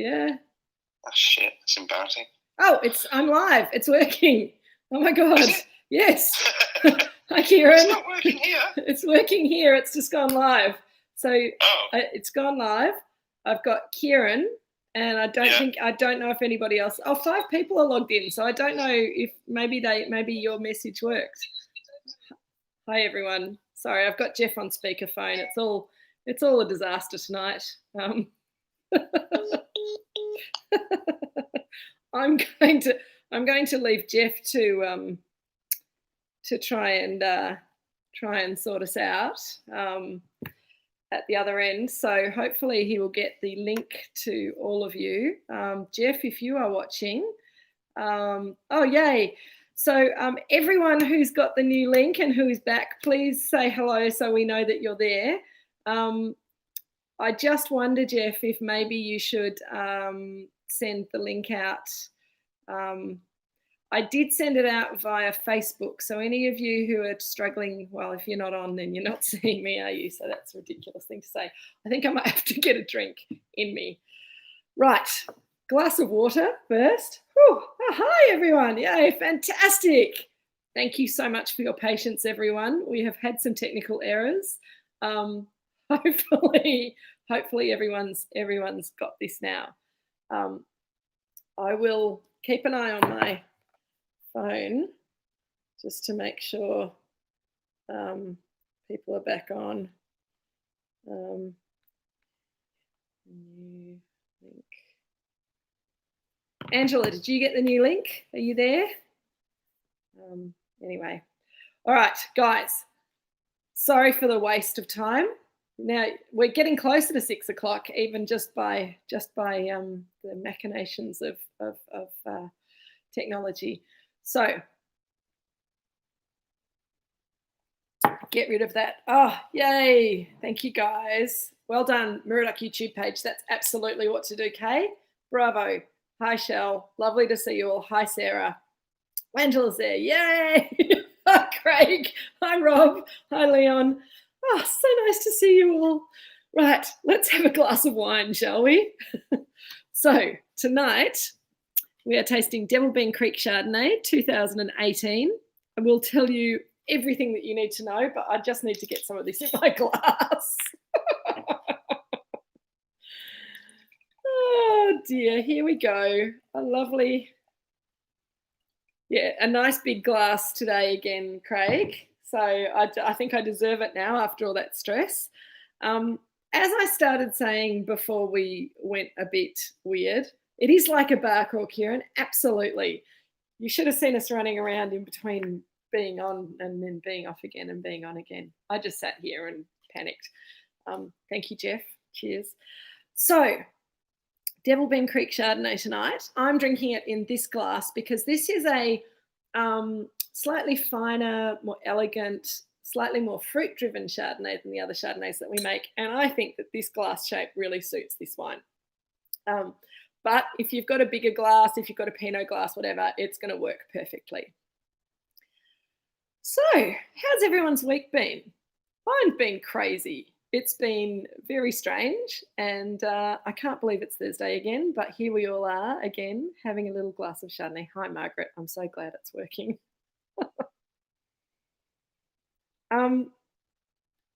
Yeah. Oh, shit. It's embarrassing. Oh, I'm live. It's working. Oh, my God. Yes. Hi, Kieran. It's not working here. It's working here. It's just gone live. So it's gone live. I've got Kieran, and I don't know if anybody else. Oh, 5 people are logged in, so I don't know if maybe your message worked. Hi, everyone. Sorry, I've got Jeff on speakerphone. It's all a disaster tonight. I'm going to leave Jeff to try and sort us out at the other end. So hopefully he will get the link to all of you. Jeff, if you are watching, oh yay! So everyone who's got the new link and who is back, please say hello so we know that you're there. I just wonder, Jeff, if maybe you should send the link out. I did send it out via Facebook. So any of you who are struggling, well, if you're not on, then you're not seeing me, are you? So that's a ridiculous thing to say. I think I might have to get a drink in me. Right, glass of water first. Whew. Oh, hi, everyone. Yay, fantastic. Thank you so much for your patience, everyone. We have had some technical errors. Hopefully everyone's got this now. I will keep an eye on my phone just to make sure people are back on. New link. Angela, did you get the new link? Are you there? Anyway, all right, guys. Sorry for the waste of time. Now we're getting closer to 6 o'clock, even just by the machinations of technology. So get rid of that. Oh, yay! Thank you, guys. Well done, Moorooduc YouTube page. That's absolutely what to do, Kay. Bravo. Hi, Shell. Lovely to see you all. Hi, Sarah. Angela's there. Yay! Hi, Craig. Hi, Rob. Hi, Leon. Oh, so nice to see you all. Right, let's have a glass of wine, shall we? So tonight we are tasting Devilbean Creek Chardonnay 2018. I will tell you everything that you need to know, but I just need to get some of this in my glass. Oh dear, here we go. A lovely, a nice big glass today again, Craig. So I think I deserve it now after all that stress. As I started saying before we went a bit weird, it is like a bar crawl, Kieran. Absolutely. You should have seen us running around in between being on and then being off again and being on again. I just sat here and panicked. Thank you, Jeff. Cheers. So, Devilbean Creek Chardonnay tonight. I'm drinking it in this glass because this is a slightly finer, more elegant, slightly more fruit-driven Chardonnay than the other Chardonnays that we make. And I think that this glass shape really suits this wine. But if you've got a bigger glass, if you've got a Pinot glass, whatever, it's going to work perfectly. So, how's everyone's week been? Mine's been crazy. It's been very strange, and I can't believe it's Thursday again, but here we all are again, having a little glass of Chardonnay. Hi, Margaret. I'm so glad it's working.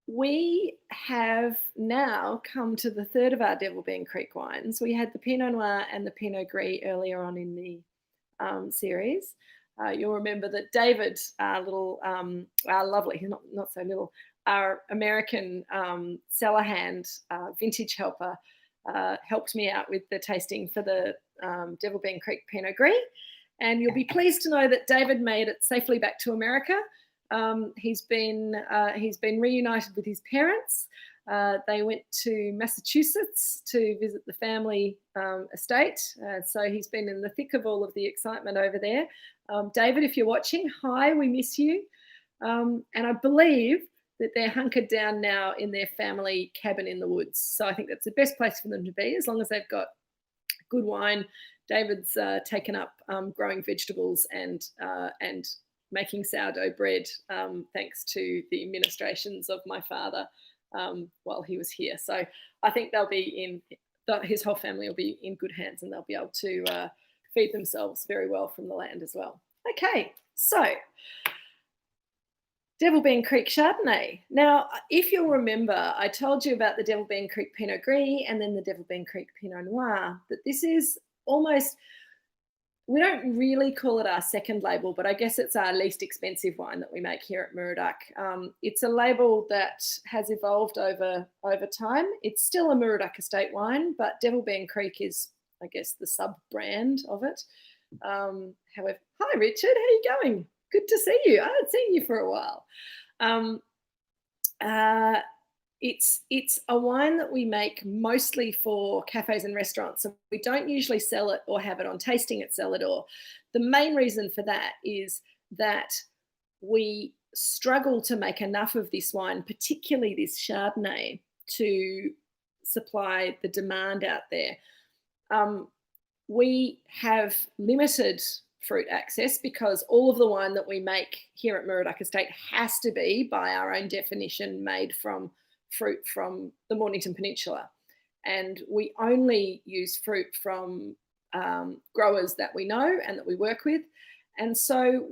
We have now come to the third of our Devilbean Creek wines. We had the Pinot Noir and the Pinot Gris earlier on in the series. You'll remember that David, our lovely, not so little, our American cellar hand, vintage helper, helped me out with the tasting for the Devilbean Creek Pinot Gris. And you'll be pleased to know that David made it safely back to America. He's been reunited with his parents. They went to Massachusetts to visit the family estate. So he's been in the thick of all of the excitement over there. David, if you're watching, hi, we miss you. And I believe that they're hunkered down now in their family cabin in the woods. So I think that's the best place for them to be, as long as they've got good wine. David's taken up growing vegetables and making sourdough bread, thanks to the ministrations of my father while he was here. So I think they'll be in his whole family will be in good hands, and they'll be able to feed themselves very well from the land as well. Okay, so Devilbeen Creek Chardonnay. Now, if you'll remember, I told you about the Devilbeen Creek Pinot Gris and then the Devilbeen Creek Pinot Noir, that this is almost, we don't really call it our second label, but I guess it's our least expensive wine that we make here at Moorooduc. It's a label that has evolved over time. It's still a Moorooduc Estate wine, but Devilbeen Creek is, I guess, the sub-brand of it. However, hi Richard, how are you going? Good to see you. I haven't seen you for a while. It's a wine that we make mostly for cafes and restaurants. So we don't usually sell it or have it on tasting at Cellador. The main reason for that is that we struggle to make enough of this wine, particularly this Chardonnay, to supply the demand out there. We have limited fruit access because all of the wine that we make here at Moorooduc Estate has to be, by our own definition, made from fruit from the Mornington Peninsula. And we only use fruit from growers that we know and that we work with. And so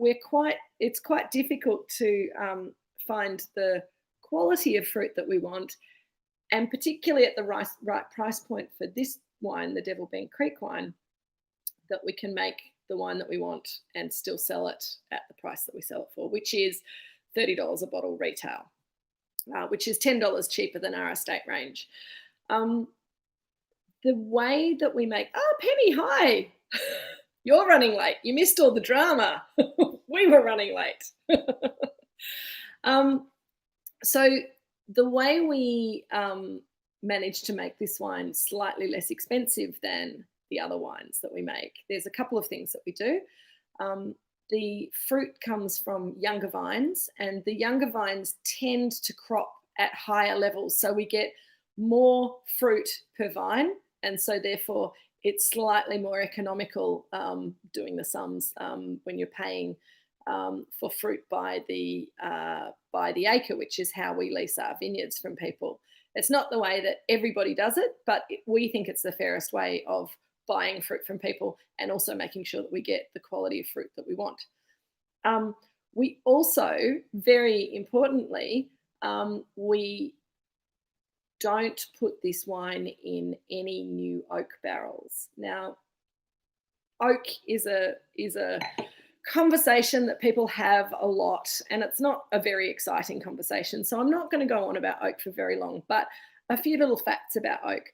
it's quite difficult to find the quality of fruit that we want, and particularly at the right price point for this wine, the Devilbeen Creek wine, that we can make the wine that we want and still sell it at the price that we sell it for, which is $30 a bottle retail, which is $10 cheaper than our estate range. The way that we make, Penny, hi, you're running late. You missed all the drama. We were running late. So the way we managed to make this wine slightly less expensive than the other wines that we make, there's a couple of things that we do. The fruit comes from younger vines, and the younger vines tend to crop at higher levels. So we get more fruit per vine, and so therefore it's slightly more economical doing the sums when you're paying for fruit by the acre, which is how we lease our vineyards from people. It's not the way that everybody does it, but we think it's the fairest way of buying fruit from people and also making sure that we get the quality of fruit that we want. We also, very importantly, we don't put this wine in any new oak barrels. Now, oak is a conversation that people have a lot, and it's not a very exciting conversation. So I'm not going to go on about oak for very long, but a few little facts about oak.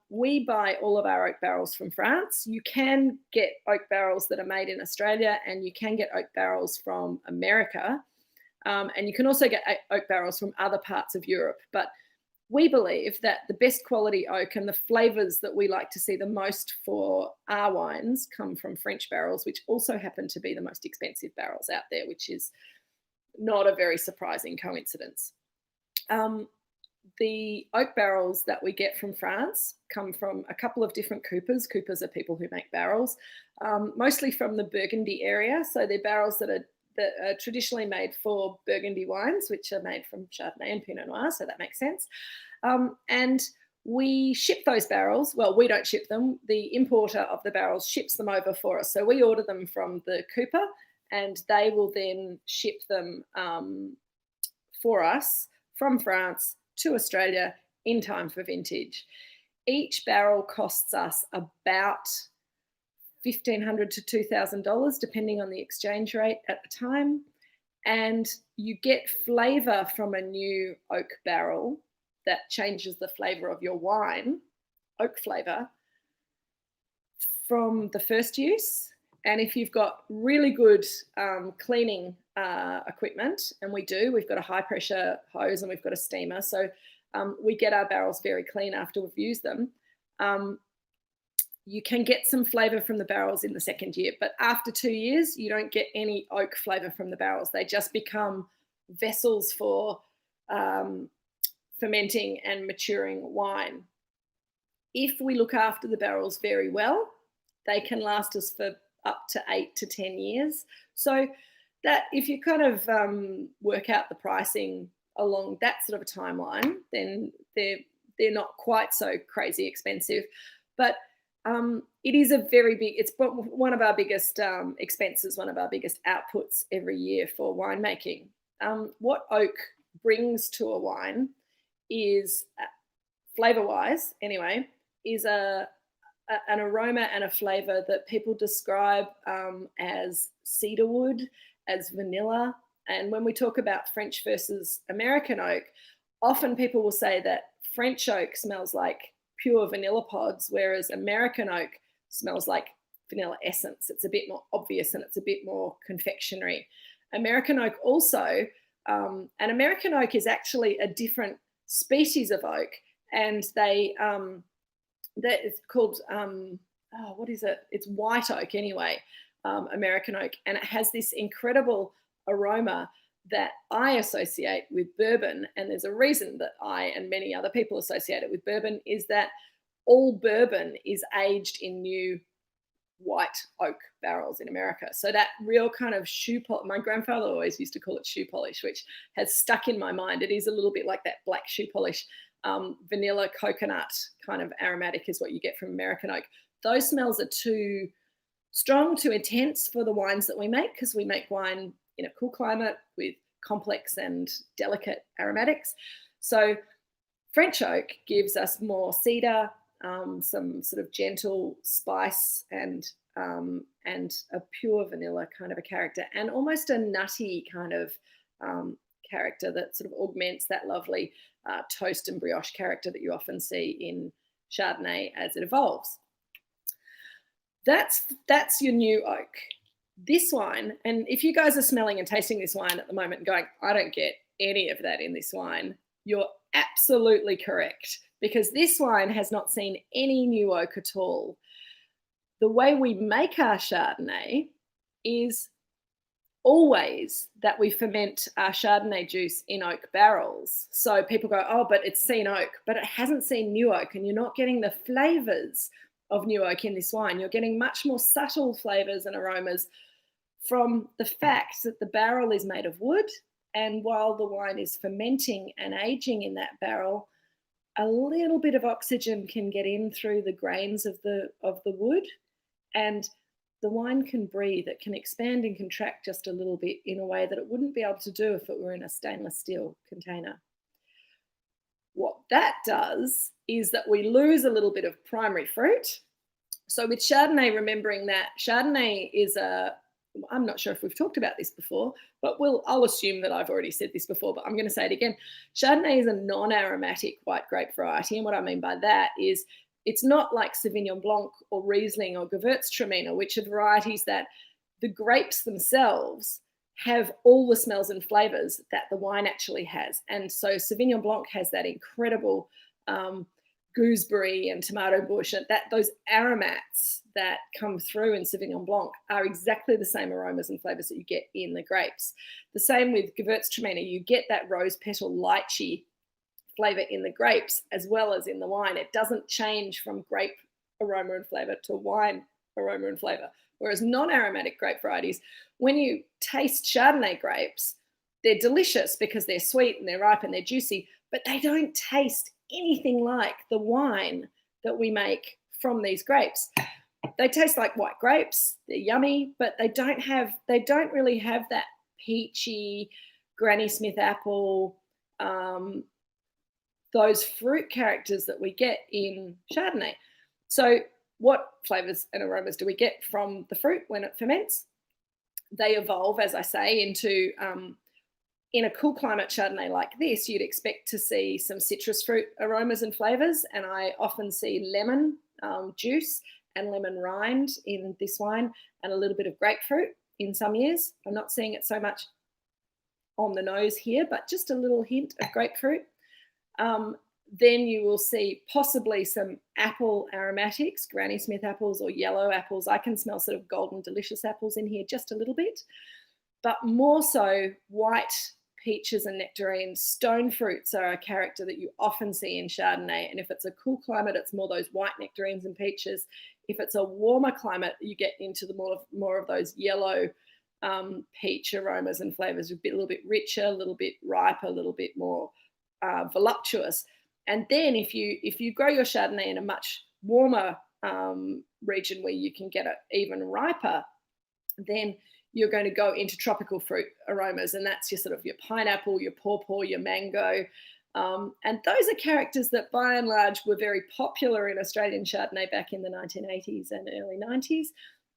We buy all of our oak barrels from France. You can get oak barrels that are made in Australia, and you can get oak barrels from America. And you can also get oak barrels from other parts of Europe. But we believe that the best quality oak and the flavours that we like to see the most for our wines come from French barrels, which also happen to be the most expensive barrels out there, which is not a very surprising coincidence. The oak barrels that we get from France come from a couple of different coopers. Coopers are people who make barrels, mostly from the Burgundy area. So they're barrels that are traditionally made for Burgundy wines, which are made from Chardonnay and Pinot Noir, so that makes sense. And we ship those barrels. Well, we don't ship them. The importer of the barrels ships them over for us. So we order them from the cooper, and they will then ship them for us from France to Australia in time for vintage. Each barrel costs us about $1,500 to $2,000, depending on the exchange rate at the time. And you get flavour from a new oak barrel that changes the flavour of your wine, oak flavour, from the first use. And if you've got really good cleaning equipment, and we've got a high pressure hose and we've got a steamer, so we get our barrels very clean after we've used them. You can get some flavour from the barrels in the second year, but after 2 years, you don't get any oak flavour from the barrels. They just become vessels for fermenting and maturing wine. If we look after the barrels very well, they can last us for up to 8 to 10 years. So that if you kind of work out the pricing along that sort of a timeline, then they're they're not quite so crazy expensive, but it is a very big, it's one of our biggest expenses, one of our biggest outputs every year for winemaking. What oak brings to a wine is, flavour-wise anyway, is an aroma and a flavour that people describe as cedarwood, as vanilla. And when we talk about French versus American oak, often people will say that French oak smells like pure vanilla pods, whereas American oak smells like vanilla essence. It's a bit more obvious and it's a bit more confectionery. American oak also, and American oak is actually a different species of oak, and that is called, what is it? It's white oak anyway, American oak, and it has this incredible aroma that I associate with bourbon. And there's a reason that I and many other people associate it with bourbon, is that all bourbon is aged in new white oak barrels in America. So that real kind of shoe polish, my grandfather always used to call it shoe polish, which has stuck in my mind. It is a little bit like that black shoe polish. Vanilla coconut kind of aromatic is what you get from American oak. Those smells are too strong, too intense for the wines that we make, because we make wine in a cool climate with complex and delicate aromatics. So French oak gives us more cedar, some sort of gentle spice, and a pure vanilla kind of a character, and almost a nutty kind of character that sort of augments that lovely toast and brioche character that you often see in Chardonnay as it evolves. That's your new oak. This wine, and if you guys are smelling and tasting this wine at the moment and going, I don't get any of that in this wine, you're absolutely correct, because this wine has not seen any new oak at all. The way we make our Chardonnay is always that we ferment our Chardonnay juice in oak barrels. So people go, oh, but it's seen oak, but it hasn't seen new oak, and you're not getting the flavours of new oak in this wine. You're getting much more subtle flavours and aromas from the fact that the barrel is made of wood, and while the wine is fermenting and aging in that barrel, a little bit of oxygen can get in through the grains of the wood, and the wine can breathe. It can expand and contract just a little bit in a way that it wouldn't be able to do if it were in a stainless steel container. What that does is that we lose a little bit of primary fruit. So with Chardonnay, remembering that Chardonnay is I'm not sure if we've talked about this before, but I'll assume that I've already said this before, but I'm going to say it again. Chardonnay is a non-aromatic white grape variety. And what I mean by that is it's not like Sauvignon Blanc or Riesling or Gewürztraminer, which are varieties that the grapes themselves have all the smells and flavors that the wine actually has. And so Sauvignon Blanc has that incredible gooseberry and tomato bush, and those aromats that come through in Sauvignon Blanc are exactly the same aromas and flavors that you get in the grapes. The same with Gewürztraminer. You get that rose petal lychee flavor in the grapes as well as in the wine. It doesn't change from grape aroma and flavor to wine aroma and flavor. Whereas non-aromatic grape varieties, when you taste Chardonnay grapes, they're delicious because they're sweet and they're ripe and they're juicy, but they don't taste anything like the wine that we make from these grapes. They taste like white grapes, they're yummy, but they don't really have that peachy, Granny Smith apple, those fruit characters that we get in Chardonnay. So what flavors and aromas do we get from the fruit when it ferments? They evolve, as I say, into, in a cool climate Chardonnay like this, you'd expect to see some citrus fruit aromas and flavors. And I often see lemon juice and lemon rind in this wine, and a little bit of grapefruit in some years. I'm not seeing it so much on the nose here, but just a little hint of grapefruit. Then you will see possibly some apple aromatics, Granny Smith apples or yellow apples. I can smell sort of golden delicious apples in here just a little bit, but more so white peaches and nectarines. Stone fruits are a character that you often see in Chardonnay. And if it's a cool climate, it's more those white nectarines and peaches. If it's a warmer climate, you get into the more of those yellow peach aromas and flavors, a little bit richer, a little bit riper, a little bit more voluptuous. And then if you grow your Chardonnay in a much warmer region where you can get it even riper, then you're going to go into tropical fruit aromas, and that's your sort of your pineapple, your pawpaw, your mango. And those are characters that by and large were very popular in Australian Chardonnay back in the 1980s and early 90s,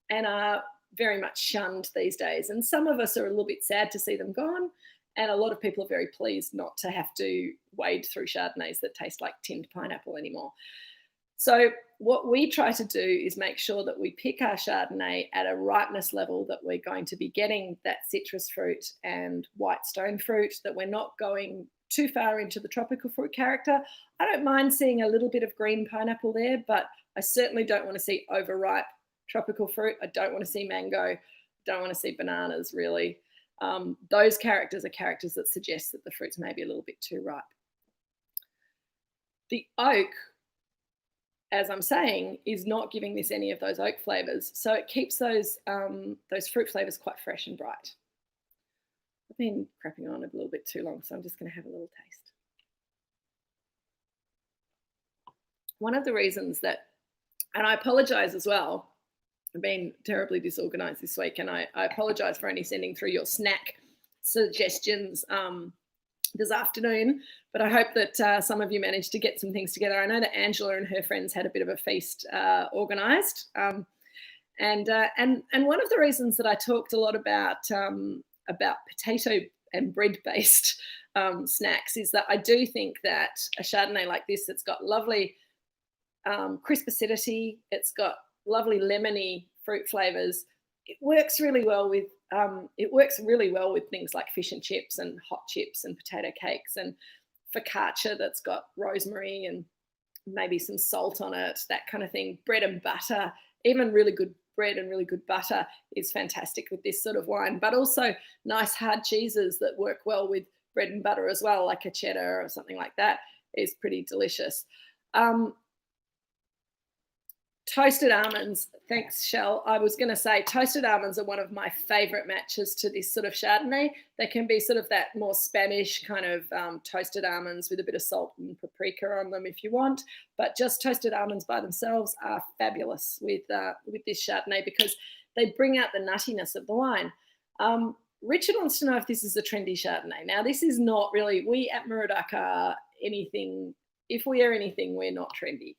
and are very much shunned these days. And some of us are a little bit sad to see them gone, and a lot of people are very pleased not to have to wade through Chardonnays that taste like tinned pineapple anymore. So what we try to do is make sure that we pick our Chardonnay at a ripeness level that we're going to be getting that citrus fruit and white stone fruit, that we're not going too far into the tropical fruit character. I don't mind seeing a little bit of green pineapple there, but I certainly don't want to see overripe tropical fruit. I don't want to see mango. Don't want to see bananas, really. Those characters are characters that suggest that the fruit's maybe a little bit too ripe. The oak, as I'm saying, is not giving this any of those oak flavours, so it keeps those fruit flavours quite fresh and bright. I've been crapping on a little bit too long, so I'm just going to have a little taste. One of the reasons that, and I apologise as well, I've been terribly disorganised this week, and I apologise for only sending through your snack suggestions this afternoon, but I hope that some of you managed to get some things together. I know that Angela and her friends had a bit of a feast organised, and one of the reasons that I talked a lot about potato and bread-based snacks is that I do think that a Chardonnay like this, it's got lovely crisp acidity, it's got lovely lemony fruit flavours. It works really well with things like fish and chips and hot chips and potato cakes and focaccia that's got rosemary and maybe some salt on it, that kind of thing. Bread and butter, even really good bread and really good butter is fantastic with this sort of wine, but also nice hard cheeses that work well with bread and butter as well, like a cheddar or something like that is pretty delicious. Toasted almonds, thanks, Shell. I was going to say toasted almonds are one of my favourite matches to this sort of Chardonnay. They can be sort of that more Spanish kind of toasted almonds with a bit of salt and paprika on them if you want, but just toasted almonds by themselves are fabulous with this Chardonnay because they bring out the nuttiness of the wine. Richard wants to know if this is a trendy Chardonnay. Now, this is not really, we at Moorooduc are anything, if we are anything, we're not trendy.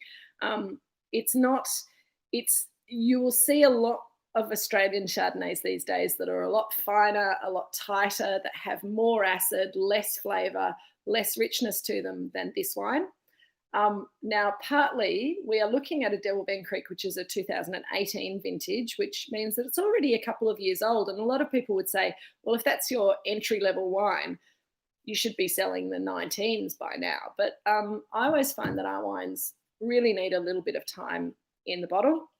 You will see a lot of Australian Chardonnays these days that are a lot finer, a lot tighter, that have more acid, less flavour, less richness to them than this wine. Now, partly we are looking at a Devil Ben Creek, which is a 2018 vintage, which means that it's already a couple of years old. And a lot of people would say, well, if that's your entry-level wine, you should be selling the 19s by now. But I always find that our wines really need a little bit of time in the bottle.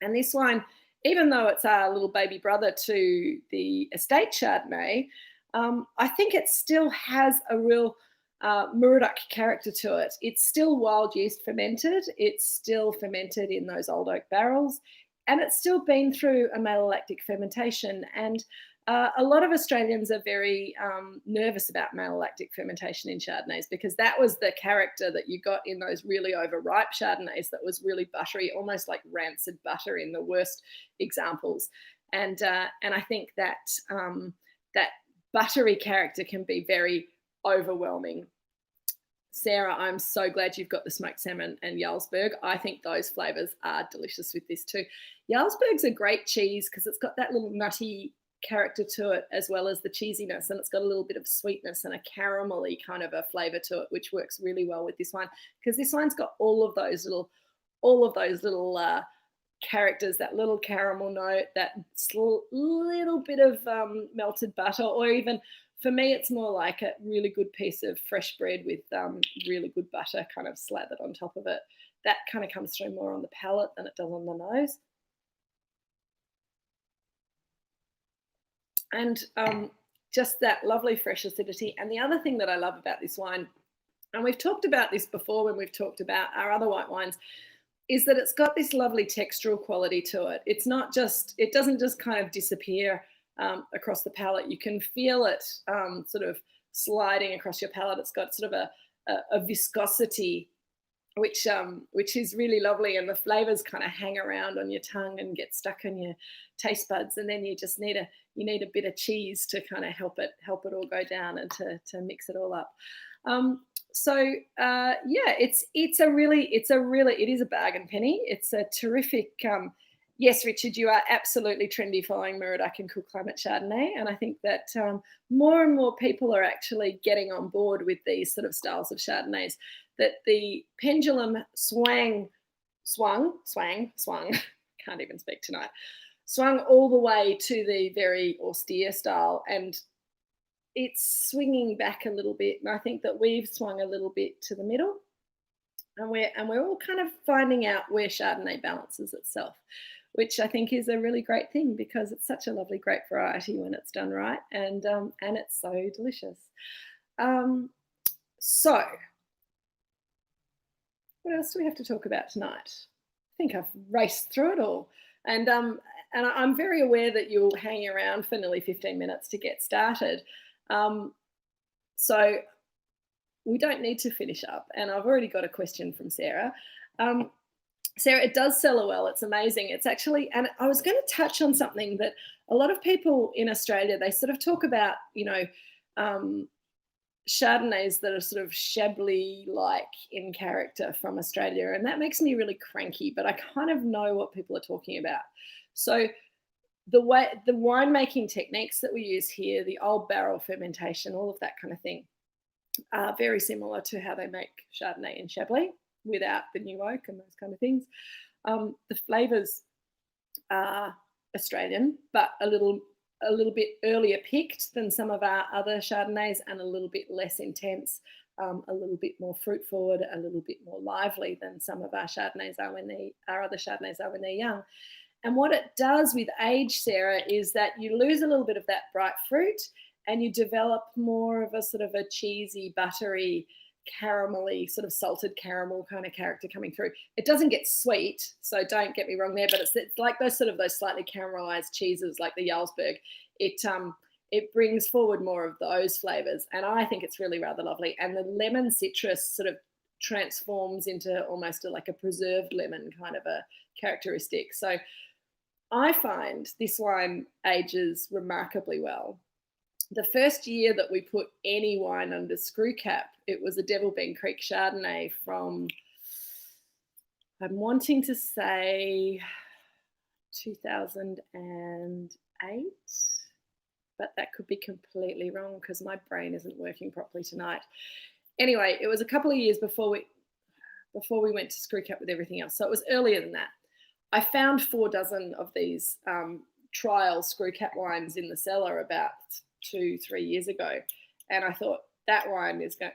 And this wine, even though it's our little baby brother to the estate Chardonnay, I think it still has a real Moorooduc character to it. It's still wild yeast fermented. It's still fermented in those old oak barrels, and it's still been through a malolactic fermentation. And a lot of Australians are very nervous about malolactic fermentation in Chardonnays because that was the character that you got in those really overripe Chardonnays that was really buttery, almost like rancid butter in the worst examples. And I think that that buttery character can be very overwhelming. Sarah, I'm so glad you've got the smoked salmon and Jarlsberg. I think those flavours are delicious with this too. Jarlsberg's a great cheese because it's got that little nutty character to it as well as the cheesiness, and it's got a little bit of sweetness and a caramelly kind of a flavour to it, which works really well with this wine because this wine's got all of those little characters, that little caramel note, that little bit of melted butter, or even for me it's more like a really good piece of fresh bread with really good butter kind of slathered on top of it. That kind of comes through more on the palate than it does on the nose. And just that lovely fresh acidity. And the other thing that I love about this wine, and we've talked about this before when we've talked about our other white wines, is that it's got this lovely textural quality to it. It's not just, it doesn't just kind of disappear across the palate. You can feel it sort of sliding across your palate. It's got sort of a viscosity, which is really lovely, and the flavors kind of hang around on your tongue and get stuck on your taste buds, and then you just need a bit of cheese to kind of help it all go down and to mix it all up. Yeah, it is a bargain penny. It's a terrific. Yes, Richard, you are absolutely trendy following Moorooduc and Cool Climate Chardonnay, and I think that more and more people are actually getting on board with these sort of styles of Chardonnays. That the pendulum swung, can't even speak tonight, swung all the way to the very austere style, and it's swinging back a little bit. And I think that we've swung a little bit to the middle, and we're all kind of finding out where Chardonnay balances itself, which I think is a really great thing, because it's such a lovely grape variety when it's done right, and it's so delicious. So what else do we have to talk about tonight? I think I've raced through it all, and I'm very aware that you'll hang around for nearly 15 minutes to get started. So we don't need to finish up, and I've already got a question from Sarah. Sarah, it does sell well. It's amazing. It's actually, and I was going to touch on something that a lot of people in Australia, they sort of talk about, Chardonnays that are sort of Chablis-like in character from Australia, and that makes me really cranky, but I kind of know what people are talking about. So the winemaking techniques that we use here, the old barrel fermentation, all of that kind of thing, are very similar to how they make Chardonnay and Chablis without the new oak and those kind of things. The flavours are Australian, but a little bit earlier picked than some of our other Chardonnays, and a little bit less intense, a little bit more fruit forward, a little bit more lively than some of our Chardonnays are our other Chardonnays are when they're young. And what it does with age, Sarah, is that you lose a little bit of that bright fruit, and you develop more of a sort of a cheesy, buttery, caramelly, sort of salted caramel kind of character coming through. It doesn't get sweet, so don't get me wrong there, but it's like those slightly caramelized cheeses like the Jarlsberg. It brings forward more of those flavors, and I think it's really rather lovely. And the lemon citrus sort of transforms into almost like a preserved lemon kind of a characteristic. So I find this wine ages remarkably well. The first year that we put any wine under screw cap, it was a Devil Bean Creek Chardonnay from, I'm wanting to say 2008, but that could be completely wrong because my brain isn't working properly tonight. Anyway, it was a couple of years before we went to screw cap with everything else. So it was earlier than that. I found 4 dozen of these trial screw cap wines in the cellar about 2-3 years ago, and I thought that wine is going.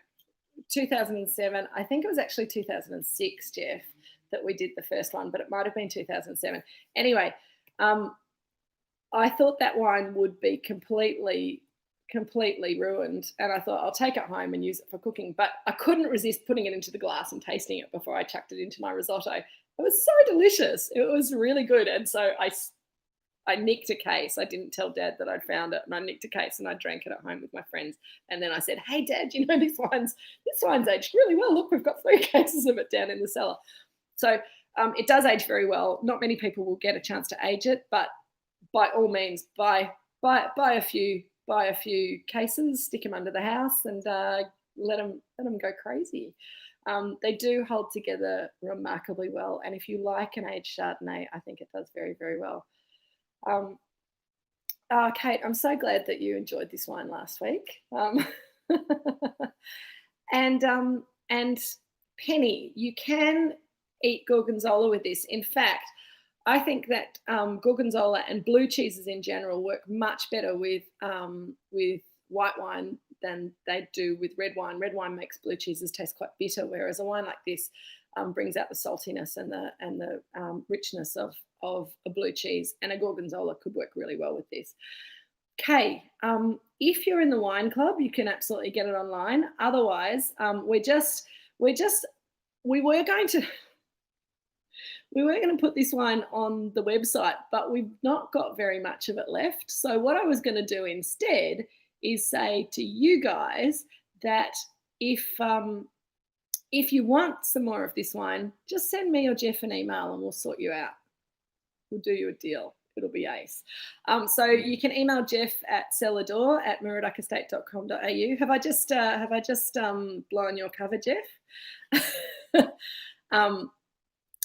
2007, I think it was actually 2006, Jeff, that we did the first one, but it might have been 2007. Anyway, I thought that wine would be completely ruined, and I thought I'll take it home and use it for cooking, but I couldn't resist putting it into the glass and tasting it before I chucked it into my risotto. It was so delicious. It was really good, and so I nicked a case. I didn't tell Dad that I'd found it, and I nicked a case and I drank it at home with my friends. And then I said, "Hey, Dad, this wine's aged really well. Look, we've got 3 cases of it down in the cellar." So it does age very well. Not many people will get a chance to age it, but by all means, buy a few cases, stick them under the house, and let them go crazy. They do hold together remarkably well, and if you like an aged Chardonnay, I think it does very, very well. Kate, I'm so glad that you enjoyed this wine last week. And Penny, you can eat gorgonzola with this. In fact, I think that gorgonzola and blue cheeses in general work much better with white wine than they do with red wine. Red wine makes blue cheeses taste quite bitter, whereas a wine like this brings out the saltiness and the richness of a blue cheese, and a gorgonzola could work really well with this. Kay, if you're in the wine club, you can absolutely get it online. Otherwise, we were going to put this wine on the website, but we've not got very much of it left. So what I was going to do instead is say to you guys that if if you want some more of this wine, just send me or Jeff an email and we'll sort you out. We'll do you a deal. It'll be ace. So you can email Jeff at cellador@moorooducestate.com.au. Have I just blown your cover, Jeff?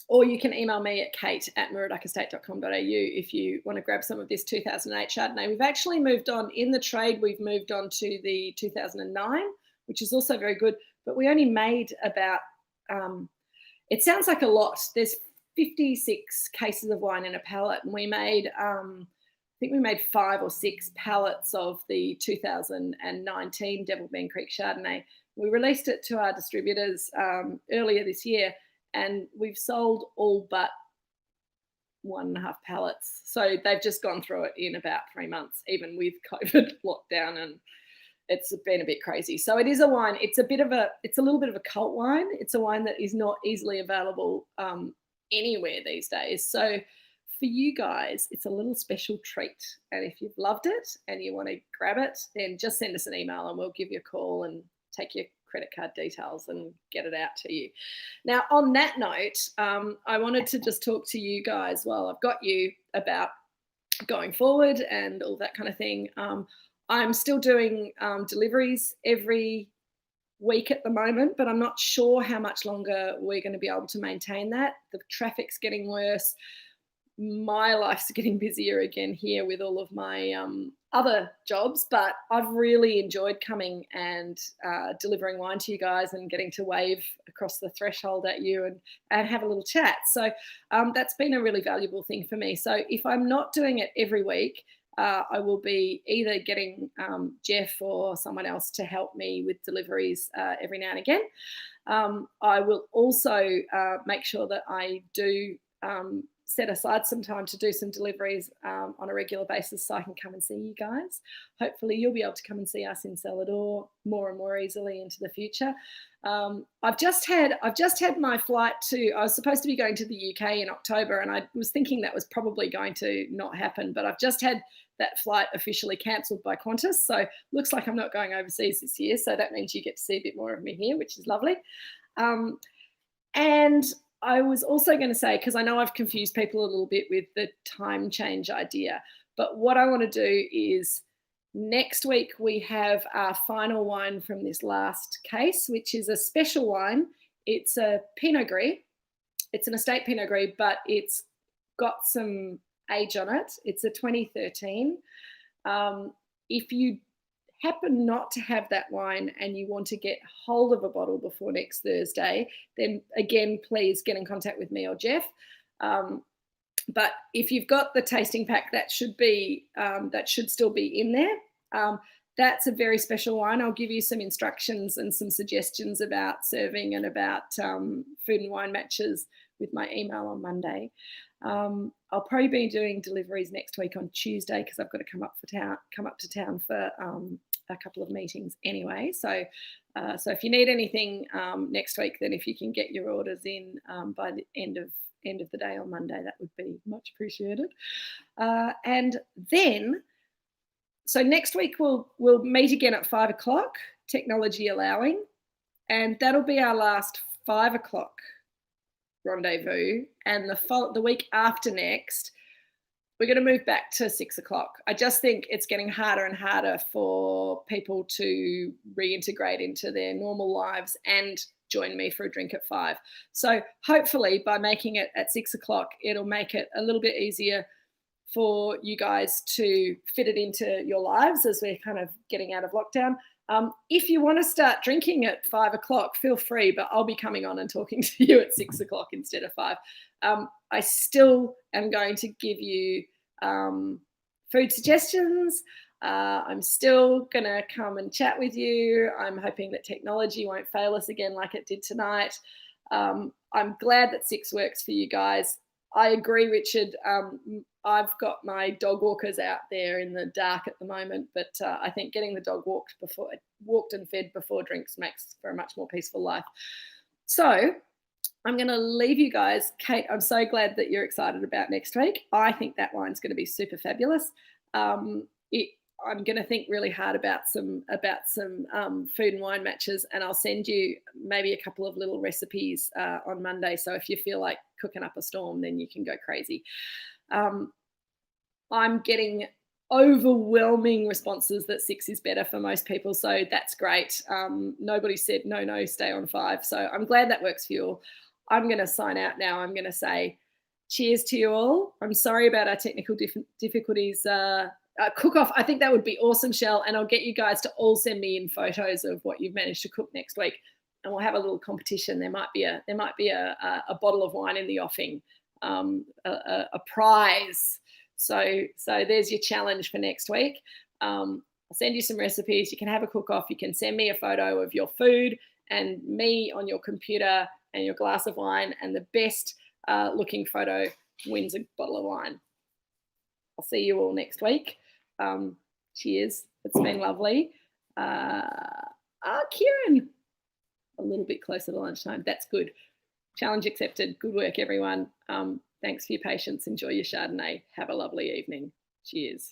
Or you can email me at kate@moorooducestate.com.au if you want to grab some of this 2008 Chardonnay. We've actually moved on in the trade. We've moved on to the 2009, which is also very good. But we only made about, it sounds like a lot. There's 56 cases of wine in a pallet, and we made, I think we made 5 or 6 pallets of the 2019 Devil Bean Creek Chardonnay. We released it to our distributors earlier this year, and we've sold all but 1.5 pallets. So they've just gone through it in about 3 months, even with COVID lockdown, and it's been a bit crazy. So it is a wine. It's a little bit of a cult wine. It's a wine that is not easily available anywhere these days. So for you guys, it's a little special treat. And if you've loved it and you want to grab it, then just send us an email and we'll give you a call and take your credit card details and get it out to you. Now, on that note, I wanted to just talk to you guys while I've got you about going forward and all that kind of thing. I'm still doing deliveries every week at the moment, but I'm not sure how much longer we're going to be able to maintain that. The traffic's getting worse. My life's getting busier again here with all of my other jobs, but I've really enjoyed coming and delivering wine to you guys and getting to wave across the threshold at you and have a little chat. So that's been a really valuable thing for me. So if I'm not doing it every week, I will be either getting Jeff or someone else to help me with deliveries every now and again. I will also make sure that I do set aside some time to do some deliveries on a regular basis so I can come and see you guys. Hopefully you'll be able to come and see us in Cellador more and more easily into the future. I've just had my flight I was supposed to be going to the UK in October, and I was thinking that was probably going to not happen, but I've just had that flight officially cancelled by Qantas. So looks like I'm not going overseas this year. So that means you get to see a bit more of me here, which is lovely. And I was also going to say, because I know I've confused people a little bit with the time change idea, but what I want to do is next week we have our final wine from this last case, which is a special wine. It's a Pinot Gris. It's an estate Pinot Gris, but it's got some age on it. It's a 2013. If you happen not to have that wine and you want to get hold of a bottle before next Thursday, then again, please get in contact with me or Jeff. But if you've got the tasting pack, that should still be in there. That's a very special wine. I'll give you some instructions and some suggestions about serving and about food and wine matches with my email on Monday. I'll probably be doing deliveries next week on Tuesday because I've got to come up to town for a couple of meetings anyway. So if you need anything next week, then if you can get your orders in by the end of the day on Monday, that would be much appreciated. And then, so next week we'll meet again at 5 o'clock, technology allowing, and that'll be our last 5 o'clock rendezvous. And the week after next, we're going to move back to 6 o'clock. I just think it's getting harder and harder for people to reintegrate into their normal lives and join me for a drink at 5. So hopefully by making it at 6 o'clock, it'll make it a little bit easier for you guys to fit it into your lives as we're kind of getting out of lockdown. If you want to start drinking at 5 o'clock, feel free, but I'll be coming on and talking to you at 6 o'clock instead of 5. I still am going to give you food suggestions. I'm still going to come and chat with you. I'm hoping that technology won't fail us again like it did tonight. I'm glad that 6 works for you guys. I agree, Richard. I've got my dog walkers out there in the dark at the moment, but I think getting the dog walked and fed before drinks makes for a much more peaceful life. So I'm going to leave you guys. Kate, I'm so glad that you're excited about next week. I think that wine's going to be super fabulous. I'm going to think really hard about some food and wine matches, and I'll send you maybe a couple of little recipes on Monday. So if you feel like cooking up a storm, then you can go crazy. I'm getting overwhelming responses that 6 is better for most people, so that's great. Nobody said no, stay on 5, so I'm glad that works for you all. I'm going to sign out now. I'm going to say cheers to you all. I'm sorry about our technical difficulties. Cook off, I think that would be awesome, Shell, and I'll get you guys to all send me in photos of what you've managed to cook next week, and we'll have a little competition. There might be a bottle of wine in the offing, a prize. So there's your challenge for next week. I'll send you some recipes. You can have a cook off. You can send me a photo of your food and me on your computer and your glass of wine, and the best looking photo wins a bottle of wine. I'll see you all next week. Cheers. It's been lovely. Kieran, a little bit closer to lunchtime. That's good. Challenge accepted. Good work, everyone. Thanks for your patience. Enjoy your Chardonnay. Have a lovely evening. Cheers.